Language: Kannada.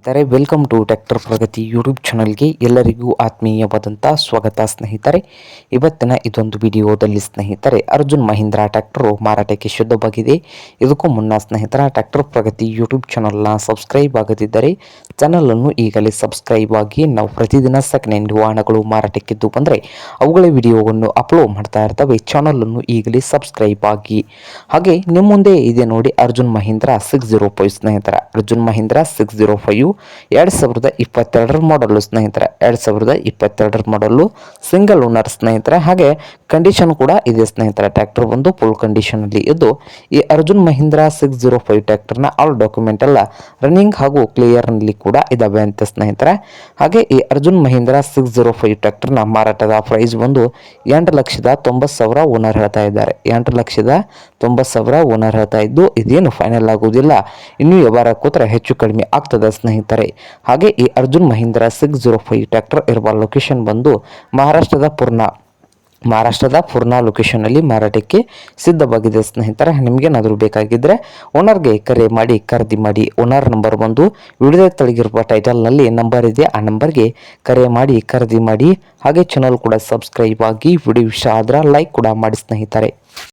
ಸ್ನೇಹಿತರೆ, welcome to tractor Pragati YouTube ಚಾನಲ್ಗೆ ಎಲ್ಲರಿಗೂ ಆತ್ಮೀಯವಾದಂಥ ಸ್ವಾಗತ. ಸ್ನೇಹಿತರೆ, ಇವತ್ತಿನ ಇದೊಂದು ವಿಡಿಯೋದಲ್ಲಿ ಸ್ನೇಹಿತರೆ ಅರ್ಜುನ್ ಮಹೀಂದ್ರಾ ಟ್ರ್ಯಾಕ್ಟರು ಮಾರಾಟಕ್ಕೆ ಶುದ್ಧವಾಗಿದೆ. ಇದಕ್ಕೂ ಮುನ್ನ ಸ್ನೇಹಿತರ ಟ್ರ್ಯಾಕ್ಟರ್ ಪ್ರಗತಿ ಯೂಟ್ಯೂಬ್ ಚಾನಲ್ನ ಸಬ್ಸ್ಕ್ರೈಬ್ ಆಗದಿದ್ದರೆ ಚಾನಲನ್ನು ಈಗಲೇ ಸಬ್ಸ್ಕ್ರೈಬ್ ಆಗಿ. ನಾವು ಪ್ರತಿದಿನ ಸೆಕೆಂಡ್ ಹ್ಯಾಂಡ್ ವಾಹನಗಳು ಮಾರಾಟಕ್ಕಿದ್ದು ಬಂದರೆ ಅವುಗಳ ವಿಡಿಯೋವನ್ನು ಅಪ್ಲೋಡ್ ಮಾಡ್ತಾ ಇರ್ತವೆ. ಚಾನಲನ್ನು ಈಗಲೇ ಸಬ್ಸ್ಕ್ರೈಬ್ ಆಗಿ. ಹಾಗೆ ನಿಮ್ಮ ಮುಂದೆ ಇದೆ ನೋಡಿ ಅರ್ಜುನ್ ಮಹೀಂದ್ರಾ 605 ಸ್ನೇಹಿತರ. ಅರ್ಜುನ್ ಮಹೀಂದ್ರಾ 605 2022 ಮಾಡಲು ಸ್ನೇಹಿತರೆ. 2022 ಮಾಡಲು ಸಿಂಗಲ್ ಓನರ್ ಸ್ನೇಹಿತರೆ. ಹಾಗೆ ಕಂಡೀಷನ್ ಕೂಡ ಇದೆ ಸ್ನೇಹಿತರೆ. ಟ್ರ್ಯಾಕ್ಟರ್ ಒಂದು ಫುಲ್ ಕಂಡೀಷನ್ ಅಲ್ಲಿ ಇದ್ದು, ಈ ಅರ್ಜುನ್ ಮಹೀಂದ್ರಾ 605 ಟ್ರ್ಯಾಕ್ಟರ್ನ ಆಲ್ ಡಾಕ್ಯುಮೆಂಟ್ ಎಲ್ಲ ರನ್ನಿಂಗ್ ಹಾಗೂ ಕ್ಲಿಯರ್ ನಲ್ಲಿ ಕೂಡ ಇದಾವೆ ಅಂತ ಸ್ನೇಹಿತರೆ. ಹಾಗೆ ಈ ಅರ್ಜುನ್ ಮಹೀಂದ್ರಾ 605 ಟ್ರ್ಯಾಕ್ಟರ್ನ ಮಾರಾಟದ ಪ್ರೈಸ್ ಒಂದು 8,90,000 ಓನರ್ ಹೇಳ್ತಾ ಇದ್ದಾರೆ. 8,90,000 ಓನರ್ ಹೇಳ್ತಾ ಇದ್ದು, ಇದೇನು ಫೈನಲ್ ಆಗುವುದಿಲ್ಲ, ಇನ್ನೂ ವ್ಯವಹಾರ ಕೂತ್ರೆ ಹೆಚ್ಚು ಕಡಿಮೆ ಆಗ್ತದೆ ಸ್ನೇಹಿತರೆ. ಹಾಗೆ ಈ ಅರ್ಜುನ್ ಮಹೀಂದ್ರಾ 605 ಟ್ರ್ಯಾಕ್ಟರ್ ಇರುವ ಲೊಕೇಶನ್ ಬಂದು ಮಹಾರಾಷ್ಟ್ರದ ಪೂರ್ಣಾ ಲೊಕೇಶನ್ ಅಲ್ಲಿ ಮಾರಾಟಕ್ಕೆ ಸಿದ್ಧವಾಗಿದೆ ಸ್ನೇಹಿತರೆ. ನಿಮಗೇನಾದರೂ ಬೇಕಾಗಿದ್ದರೆ ಓನರ್ಗೆ ಕರೆ ಮಾಡಿ ಖರೀದಿ ಮಾಡಿ. ಓನರ್ ನಂಬರ್ ಬಂದು ವಿಡಿಯೋ ತೆಳಗಿರುವ ಟೈಟಲ್ನಲ್ಲಿ ನಂಬರ್ ಇದೆ, ಆ ನಂಬರ್ಗೆ ಕರೆ ಮಾಡಿ ಖರೀದಿ ಮಾಡಿ. ಹಾಗೆ ಚಾನಲ್ ಕೂಡ ಸಬ್ಸ್ಕ್ರೈಬ್ ಆಗಿ. ವಿಡಿಯೋ ಇಷ್ಟ ಆದ್ರೆ ಲೈಕ್ ಕೂಡ ಮಾಡಿ ಸ್ನೇಹಿತರೆ.